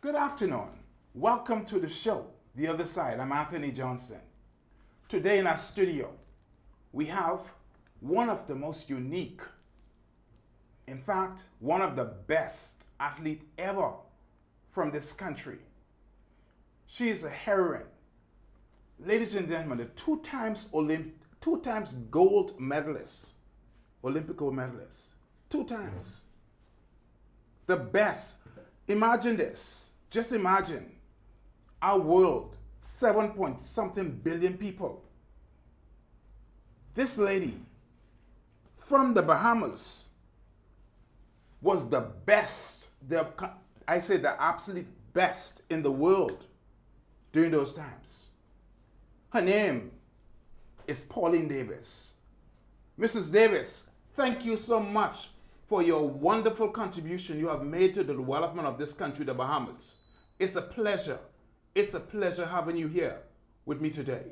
Good afternoon. Welcome to the show, The Other Side. I'm Anthony Johnson. Today in our studio, we have one of the most unique, in fact, one of the best athlete ever from this country. She is a heroine. Ladies and gentlemen, the two times gold medalist, Olympic gold medalist, two times. The best. Imagine this. Just imagine our world, 7 point something billion people. This lady from the Bahamas was the best, I say the absolute best in the world during those times. Her name is Pauline Davis. Mrs. Davis, thank you so much for your wonderful contribution you have made to the development of this country, the Bahamas. It's a pleasure. It's a pleasure having you here with me today.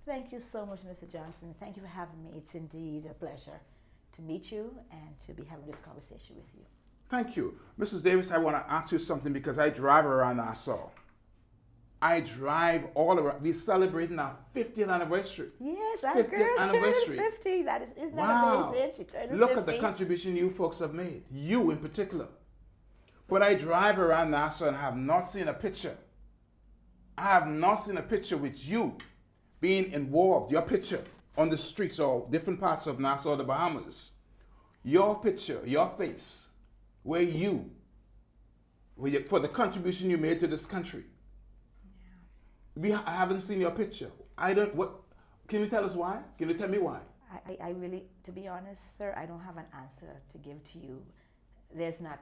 Thank you so much, Mr. Johnson. Thank you for having me. It's indeed a pleasure to meet you and to be having this conversation with you. Thank you. Mrs. Davis, I want to ask you something because I drive around Nassau. I drive all around. We're celebrating our 50th anniversary. Yes, our 50th girl anniversary. turned 50. Isn't that Wow. amazing? She turned 50. Look at the contribution you folks have made, you in particular. But I drive around Nassau and I have not seen a picture. I have not seen a picture with you being involved, your picture on the streets or different parts of Nassau, the Bahamas. Your picture, your face, where you, for the contribution you made to this country. I haven't seen your picture. Can you tell us why? Can you tell me why? I really, to be honest, sir, I don't have an answer to give to you. There's not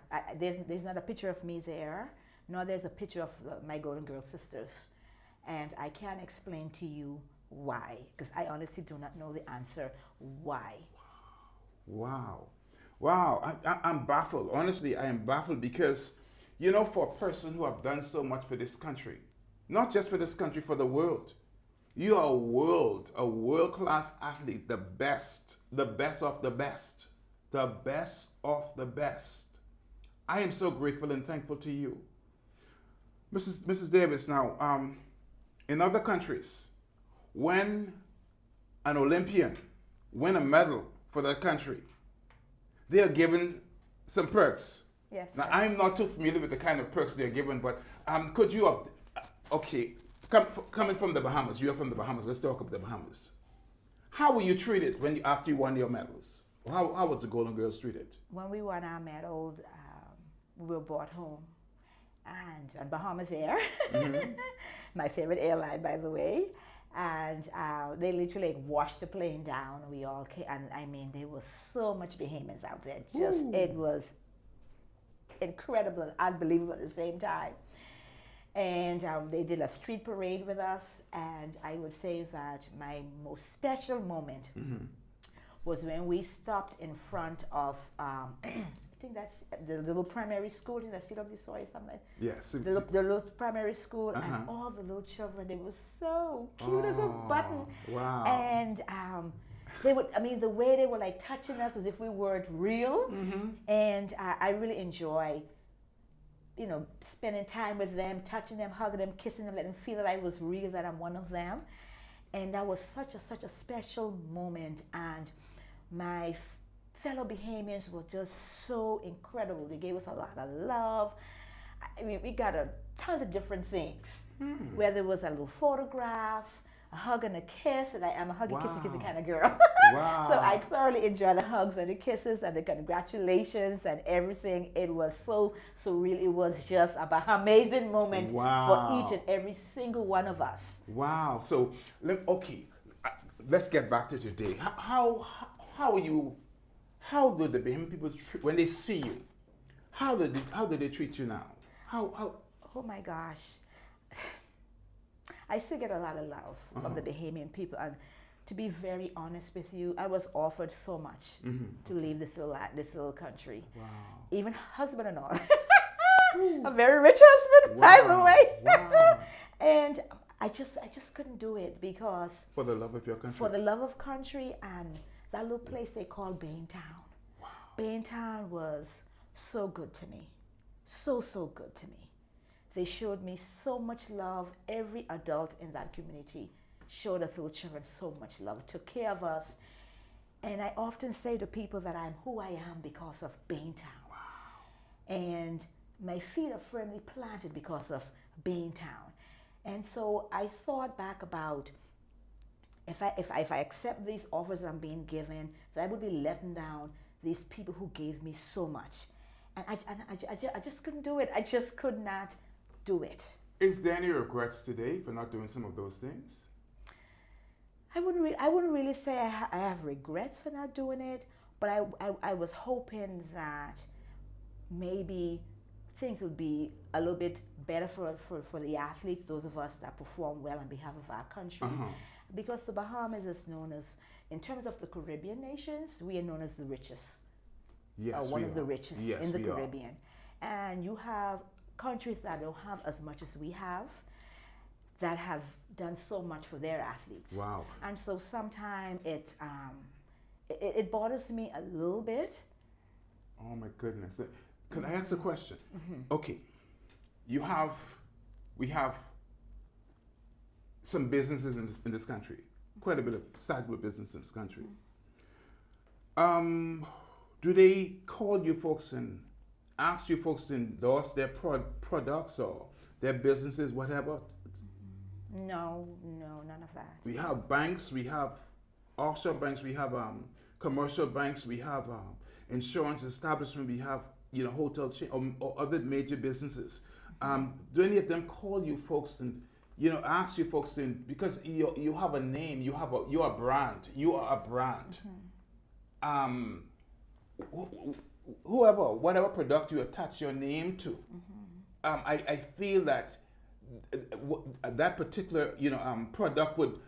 a picture of me there, nor there's a picture of my Golden Girl sisters. And I can't explain to you why, because I honestly do not know the answer why. Wow. I'm baffled. Honestly, I am baffled because, for a person who have done so much for this country, not just for this country, for the world, you are a world-class athlete, the best of the best, the best of the best. I am so grateful and thankful to you. Mrs. Davis, now, in other countries, when an Olympian win a medal for their country, they are given some perks. Yes. Now, sir. I'm not too familiar with the kind of perks they're given, but could you, coming from the Bahamas, you're from the Bahamas, let's talk about the Bahamas. How were you treated after you won your medals? How was the Golden Girls treated? When we won our medal, we were brought home, and on Bahamas Air, my favorite airline, by the way, and they literally washed the plane down. We all came, and I mean, there was so much Bahamians out there. It was incredible and unbelievable at the same time. And they did a street parade with us, and I would say that my most special moment was when we stopped in front of, I think that's the little primary school in the CW or something. Yes. The little primary school, and all the little children, they were so cute as a button. Wow. And the way they were like touching us as if we weren't real. And I really enjoy spending time with them, touching them, hugging them, kissing them, letting them feel that I was real, that I'm one of them. And that was such a special moment. And my fellow Bahamians were just so incredible. They gave us a lot of love. I mean, we got tons of different things. Whether it was a little photograph, a hug and a kiss, and I'm a huggy, kissy kind of girl. Wow. So I thoroughly enjoy the hugs and the kisses and the congratulations and everything. It was so real. It was just an amazing moment for each and every single one of us. Wow. So, let's get back to today. How are you? How do the Bahamian people when they see you? How do they treat you now? How? Oh my gosh. I still get a lot of love from the Bahamian people, and to be very honest with you, I was offered so much to leave this little country. Wow. Even husband and all. A very rich husband, by the way. Wow. And I just couldn't do it because For the love of your country. for the love of country and that little place they call Baintown. Wow. Baintown was so good to me. So good to me. They showed me so much love. Every adult in that community showed us little children so much love, took care of us. And I often say to people that I'm who I am because of Baintown. Wow. And my feet are firmly planted because of Baintown. And so I thought back about if I accept these offers I'm being given, that I would be letting down these people who gave me so much. And I just couldn't do it. I just could not do it. Is there any regrets today for not doing some of those things? I wouldn't really say I have regrets for not doing it, but I was hoping that maybe things would be a little bit better for the athletes, those of us that perform well on behalf of our country. Because the Bahamas is known as, in terms of the Caribbean nations, we are known as the richest. Yes, one of the richest yes, in the Caribbean. And you have countries that don't have as much as we have, that have done so much for their athletes. Wow. And so sometimes it bothers me a little bit. Oh my goodness. Can I ask a question? Okay. We have some businesses in this country, quite a bit of sizable business in this country. Do they call you folks and ask you folks to endorse their products or their businesses, whatever? No, none of that. We have banks, we have offshore banks, we have commercial banks, we have insurance establishment, we have hotel chain or other major businesses. Do any of them call you folks and ask you folks to, because you have a name, you're a brand, you are a brand. Whatever product you attach your name to, I feel that that particular product would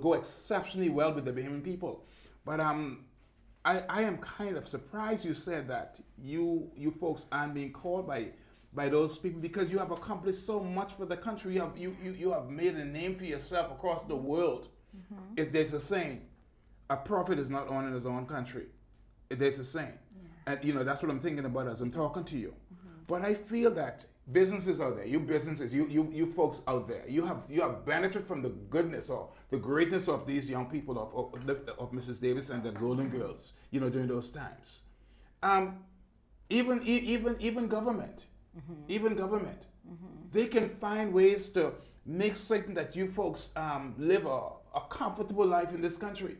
go exceptionally well with the Bahamian people. But I am kind of surprised you said that you folks aren't being called by those people, because you have accomplished so much for the country. You have made a name for yourself across the world. If there's a saying, a prophet is not honored in his own country. There's a saying. And that's what I'm thinking about as I'm talking to you. But I feel that businesses out there, you folks out there, you have benefited from the goodness or the greatness of these young people of Mrs. Davis and the Golden Girls, during those times. Even government, they can find ways to make certain that you folks live a comfortable life in this country.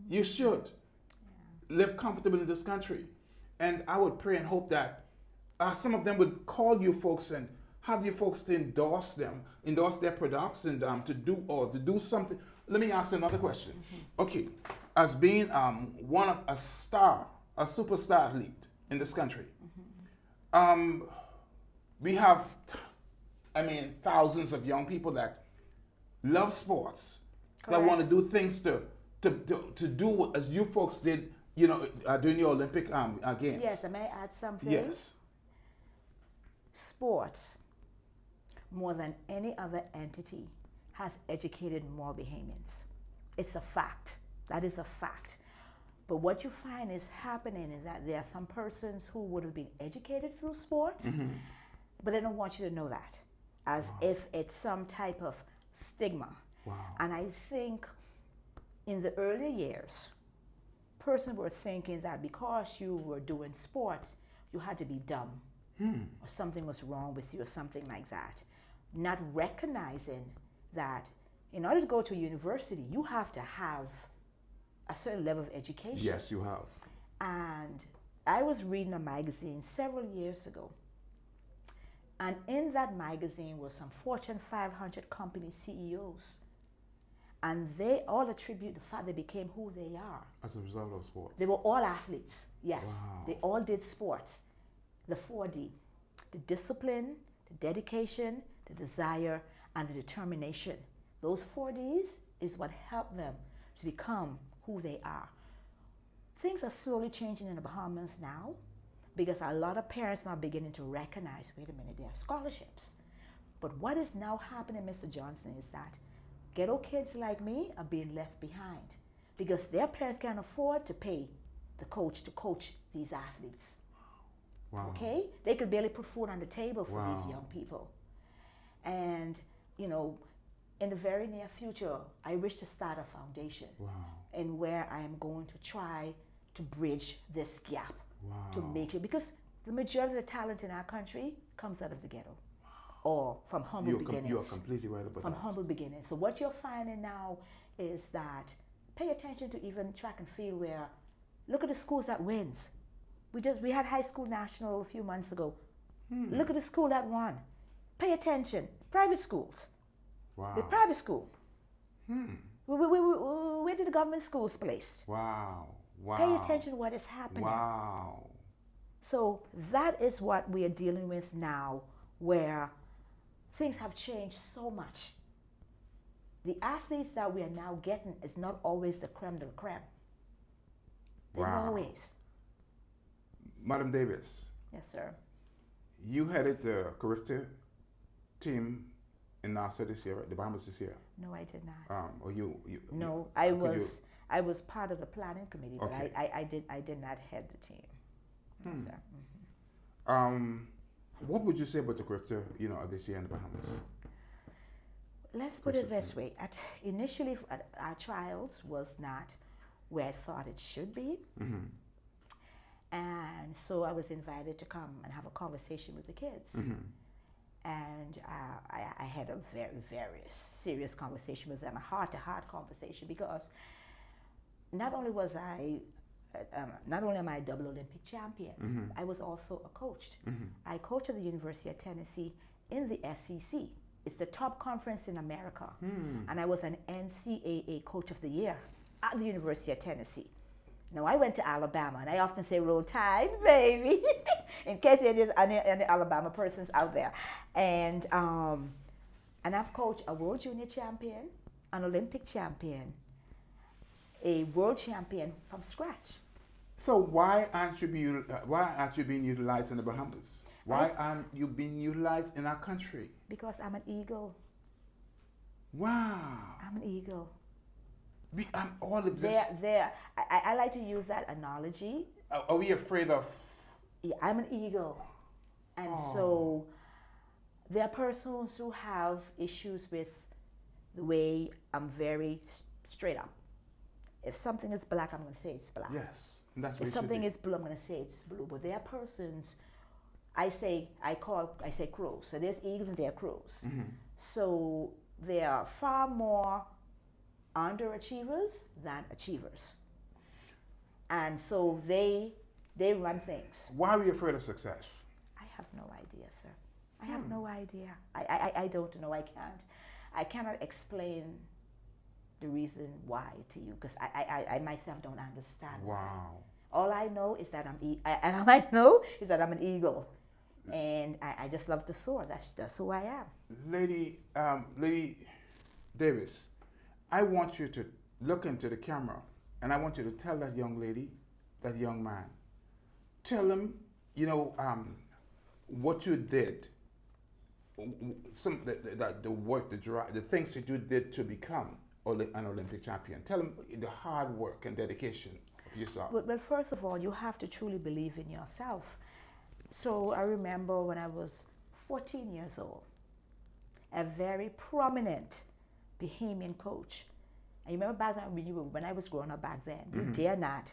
You should live comfortable in this country. And I would pray and hope that some of them would call you folks and have you folks to endorse their products, and to do something. Let me ask another question. Okay, as being a superstar athlete in this country, we have, thousands of young people that love sports, that want to do things to do as you folks did, during the Olympic Games. Yes, I may add something. Yes. Sports, more than any other entity, has educated more Bahamians. It's a fact. That is a fact. But what you find is happening is that there are some persons who would have been educated through sports, but they don't want you to know that, as if it's some type of stigma. Wow. And I think in the early years, persons were thinking that because you were doing sports, you had to be dumb. Or something was wrong with you, or something like that. Not recognizing that in order to go to university, you have to have a certain level of education. Yes, you have. And I was reading a magazine several years ago, and in that magazine were some Fortune 500 company CEOs. And they all attribute the fact they became who they are as a result of sports. They were all athletes, yes. Wow. They all did sports. The 4D, the discipline, the dedication, the desire, and the determination. Those 4Ds is what helped them to become who they are. Things are slowly changing in the Bahamas now, because a lot of parents are beginning to recognize, wait a minute, there are scholarships. But what is now happening, Mr. Johnson, is that ghetto kids like me are being left behind, because their parents can't afford to pay the coach to coach these athletes. Wow. Okay? They could barely put food on the table for these Wow. young people. And, you know, in the very near future, I wish to start a foundation Wow. in where I am going to try to bridge this gap Wow. to make it, because the majority of the talent in our country comes out of the ghetto or from humble beginnings. You are completely right about From that. humble beginnings. So what you're finding now is that pay attention to even track and field, where look at the schools that wins. We had high school national a few months ago. Look at the school that won. Pay attention. Private schools. Wow. The private school. Where did the government schools place? Wow. Wow. Pay attention to what is happening. Wow. So that is what we are dealing with now, where things have changed so much. The athletes that we are now getting is not always the creme de la creme. They're Wow. always. Madam Davis, Yes, sir. you headed the Carifta team in Nassau this year, right? The Bahamas this year. No, I did not. Or you? No, could I was part of the planning committee, but Okay. I did not head the team. Yes, sir. What would you say about the Carifta, this year in the Bahamas? Let's put it this way. Initially, our trials was not where I thought it should be. Mm-hmm. And so I was invited to come and have a conversation with the kids. Mm-hmm. And I had a very, very serious conversation with them, a heart-to-heart conversation, because not only am I a double Olympic champion, Mm-hmm. I was also a coach. Mm-hmm. I coached at the University of Tennessee in the SEC. It's the top conference in America. And I was an NCAA Coach of the Year at the University of Tennessee. Now, I went to Alabama, and I often say roll tide, baby, in case there's any Alabama persons out there. And I've coached a world junior champion, an Olympic champion, a world champion from scratch. So why aren't you being utilized in the Bahamas? Why aren't you being utilized in our country? Because I'm an eagle. Wow. I'm an eagle. All of this. I like to use that analogy. Are we afraid of? Yeah, I'm an eagle. And so there are persons who have issues with the way I'm very straight up. If something is black, I'm going to say it's black. Yes, and that's what If it should something be. is blue, I'm going to say it's blue. But there are persons, I say crows. So there's eagles and there are crows. Mm-hmm. So there are far more underachievers than achievers. And so they run things. Why are we afraid of success? I have no idea, sir. I have no idea. I don't know. I cannot explain the reason why to you, because I myself don't understand. Wow. All I know is that I'm an eagle, and I just love to soar. That's who I am. Lady Davis, I want you to look into the camera, and I want you to tell that young lady, that young man, tell them, what you did, the work, the drive, the things that you did to become an Olympic champion. Tell them the hard work and dedication of yourself. Well, first of all, you have to truly believe in yourself. So I remember when I was 14 years old, a very prominent Bahamian coach. I remember back then, when I was growing up back then, you dare not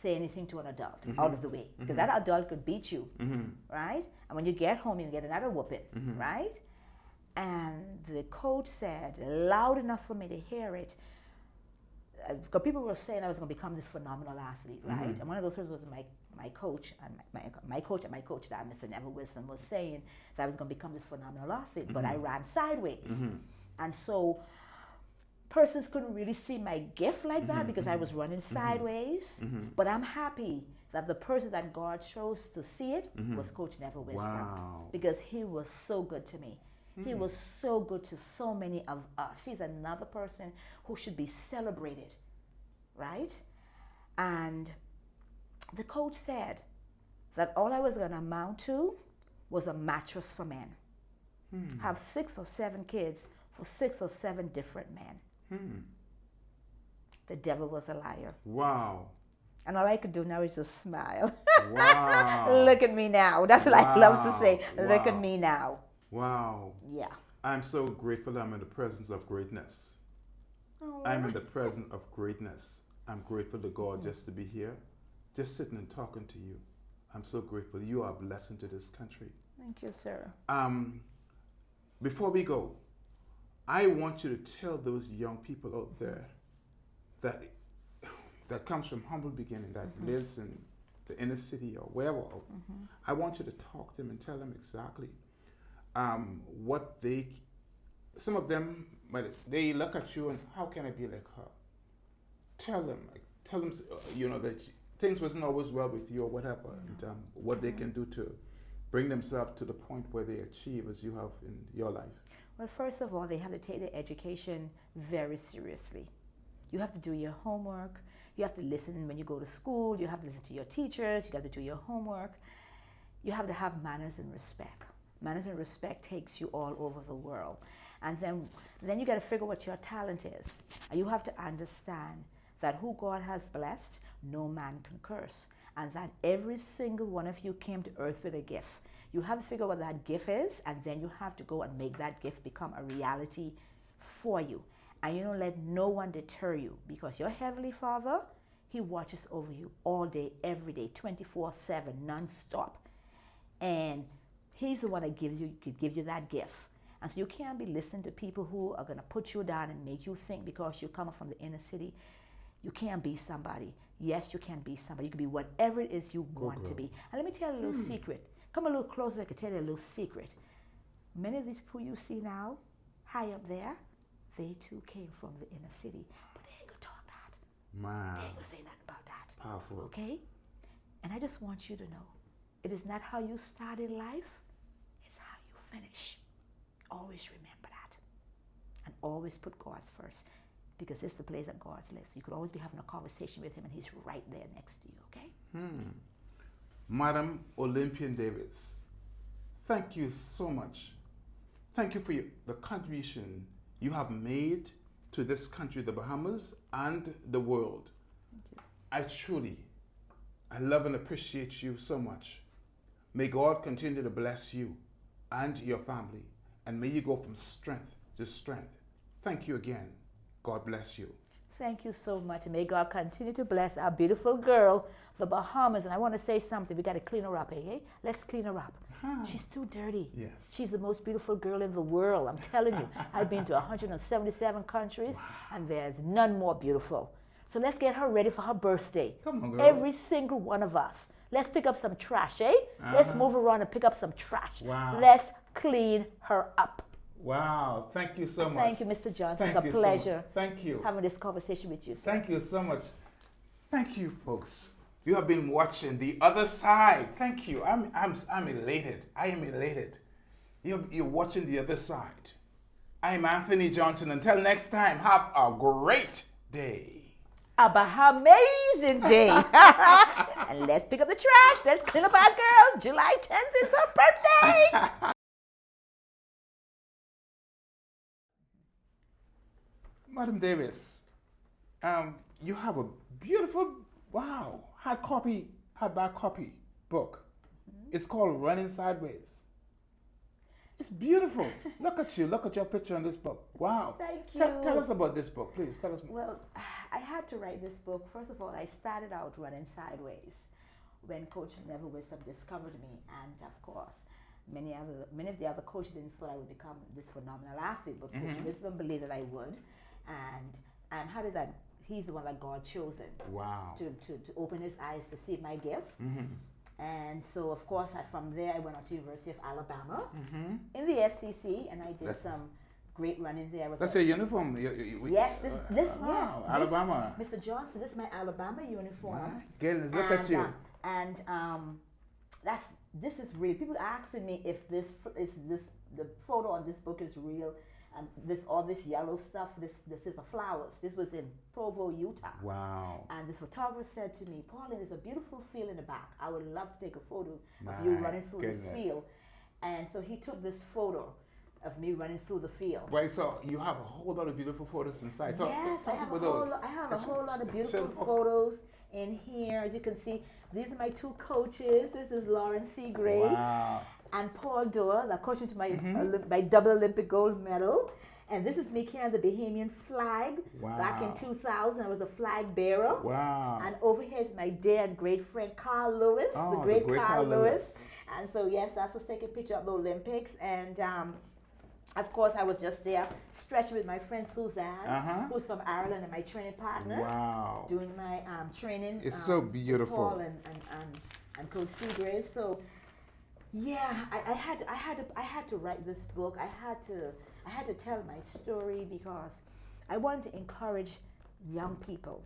say anything to an adult out of the way, because that adult could beat you, right? And when you get home, you get another whooping, right? And the coach said, loud enough for me to hear it, because people were saying I was going to become this phenomenal athlete, right? And one of those persons was my coach, and my coach, that Mr. Neville Wilson, was saying that I was going to become this phenomenal athlete, but I ran sideways. And so persons couldn't really see my gift like that, because I was running sideways. But I'm happy that the person that God chose to see it was Coach Neville Wilson. Wow. Because he was so good to me. He was so good to so many of us. He's another person who should be celebrated, right? And the coach said that all I was going to amount to was a mattress for men. Have 6 or 7 kids for 6 or 7 different men. The devil was a liar. Wow. And all I could do now is just smile. Wow. Look at me now. That's what I love to say. Look Wow. at me now. Wow. Yeah. I'm so grateful I'm in the presence of greatness. Oh. I'm in the presence of greatness. I'm grateful to God just to be here, just sitting and talking to you. I'm so grateful. You are a blessing to this country. Thank you, sir. Before we go, I want you to tell those young people out there that comes from humble beginning, that lives in the inner city or wherever. I want you to talk to them and tell them exactly what some of them, they look at you and how can I be like her? Tell them, that things wasn't always well with you or whatever, and what they can do to bring themselves to the point where they achieve as you have in your life. Well, first of all, they have to take their education very seriously. You have to do your homework. You have to listen when you go to school. You have to listen to your teachers. You have to do your homework. You have to have manners and respect. Manners and respect takes you all over the world. And then you got to figure what your talent is. And you have to understand that who God has blessed, no man can curse. And that every single one of you came to earth with a gift. You have to figure out what that gift is, and then you have to go and make that gift become a reality for you. And you don't let no one deter you, because your Heavenly Father, He watches over you all day, every day, 24/7, non-stop. And He's the one that gives you that gift. And so you can't be listening to people who are going to put you down and make you think because you're coming from the inner city, you can't be somebody. Yes, you can be somebody. You can be whatever it is you want to be. And let me tell you a little secret. Come a little closer, I can tell you a little secret. Many of these people you see now, high up there, they too came from the inner city. But they ain't going to talk that. Man. They ain't going to say nothing about that. Powerful. Okay? And I just want you to know, it is not how you start in life, it's how you finish. Always remember that. And always put God first. Because it's the place that God lives. You could always be having a conversation with Him and He's right there next to you, okay? Madam Olympian Davis, thank you so much. Thank you for the contribution you have made to this country, the Bahamas, and the world. Thank you. I love and appreciate you so much. May God continue to bless you and your family, and may you go from strength to strength. Thank you again. God bless you. Thank you so much. And may God continue to bless our beautiful girl, the Bahamas. And I want to say something. We got to clean her up, eh? Let's clean her up. She's too dirty. Yes. She's the most beautiful girl in the world. I'm telling you. I've been to 177 countries, and there's none more beautiful. So let's get her ready for her birthday. Come on, girl. Every single one of us. Let's pick up some trash, eh? Let's move around and pick up some trash. Wow. Let's clean her up. Wow, thank you so much. Thank you, Mr. Johnson. Thank It's you a so pleasure much. Thank you. having this conversation with you, sir. Thank you so much. Thank you, folks. You have been watching The Other Side. Thank you. I'm elated. I am elated. You're watching The Other Side. I'm Anthony Johnson. Until next time, have a great day. A Bahamazing day. And let's pick up the trash. Let's clean up our girl. July 10th is her birthday. Madam Davis, you have a beautiful, hardback copy book. It's called Running Sideways. It's beautiful. Look at you. Look at your picture on this book. Wow. Thank you. Tell us about this book, please. Tell us more. Well, I had to write this book. First of all, I started out running sideways when Coach Neville Wisdom discovered me. And of course, many of the other coaches didn't thought I would become this phenomenal athlete, but Coach Wisdom believed that I would. And I'm happy that he's the one that God chosen. Wow. To open his eyes to see my gift. And so, of course, from there, I went on to University of Alabama in the SEC, and I did some great running there. That's your uniform. Yes, Alabama. Mr. Johnson, this is my Alabama uniform. Wow. Goodness, look at you. This is real. People asking me if the photo on this book is real. And all this yellow stuff, this is the flowers. This was in Provo, Utah. Wow. And this photographer said to me, Pauline, there's a beautiful field in the back. I would love to take a photo of you running through this field. And so he took this photo of me running through the field. Right, so you have a whole lot of beautiful photos inside. Yes, I have a whole lot of beautiful photos in here. As you can see, these are my two coaches. This is Lauren C. Gray Wow. and Paul Doyle, that coach me to my double Olympic gold medal. And this is me carrying the Bahamian flag. Wow. Back in 2000, I was a flag bearer. Wow. And over here is my dear and great friend Carl Lewis, Oh, the great Carl Carl Lewis. Lewis. And so yes, that's us taking a picture of the Olympics. And of course, I was just there stretching with my friend Suzanne, who's from Ireland and my training partner. Wow. Doing my training. It's so with beautiful. Paul and Coach Seagrave. So yeah, I had to write this book. I had to tell my story because I wanted to encourage young people.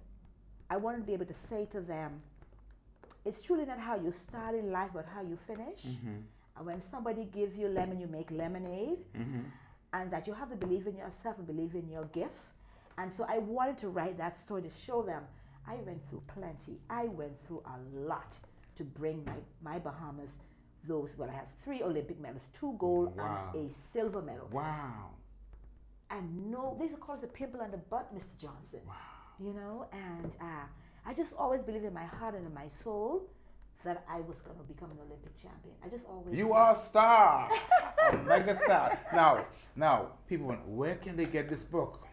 I wanted to be able to say to them, it's truly not how you start in life, but how you finish. And when somebody gives you lemon, you make lemonade. And that you have to believe in yourself and believe in your gift. And so I wanted to write that story to show them I went through plenty. I went through a lot to bring my Bahamas those. Well, I have 3 Olympic medals, 2 gold and a silver medal. Wow. And no, they used to call it the pimple on the butt, Mr. Johnson. Wow. You know, and I just always believed in my heart and in my soul that I was going to become an Olympic champion. I just always. You are a star, a mega star. Now, people, where can they get this book?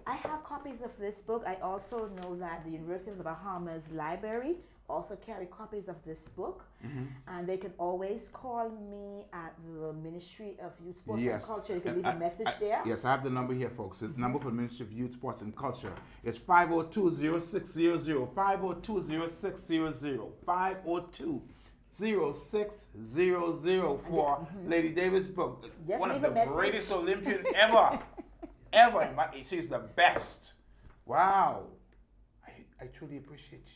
I have copies of this book. I also know that the University of the Bahamas Library also carry copies of this book. And they can always call me at the Ministry of Youth, Sports and Culture. They can leave a message there. Yes, I have the number here, folks. The number for the Ministry of Youth, Sports and Culture is 502-0600, 502-0600, 502-0600 for Lady Davis' book. Just One of leave the a message. greatest Olympian ever. Ever. She's the best. Wow. I truly appreciate you.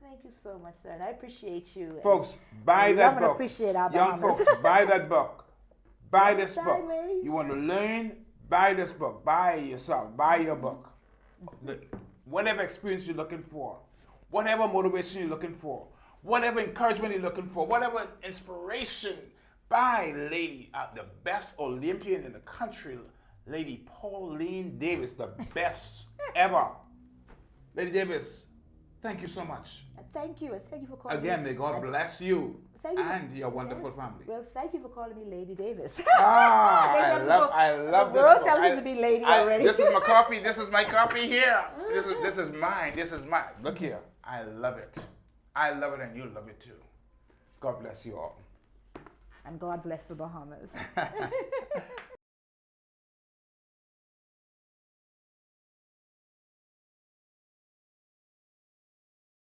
Thank you so much, sir. And I appreciate you. Folks, buy that love and book. appreciate our Young Bahamas. folks, buy that book. Buy this book. Sideways. You want to learn? Buy this book. Buy it yourself. Buy your book. Whatever experience you're looking for, whatever motivation you're looking for, whatever encouragement you're looking for, whatever inspiration, buy Lady, the best Olympian in the country, Lady Pauline Davis, the best ever. Lady Davis, thank you so much. Thank you, and thank you for calling Again, me. may God bless you Thank you. and your wonderful family. Well, thank you for calling me Lady Davis. I love the this world book. tells me to be lady already. This is my copy. This is my copy here. This is mine. This is mine. Look here. I love it. I love it, and you love it too. God bless you all. And God bless the Bahamas.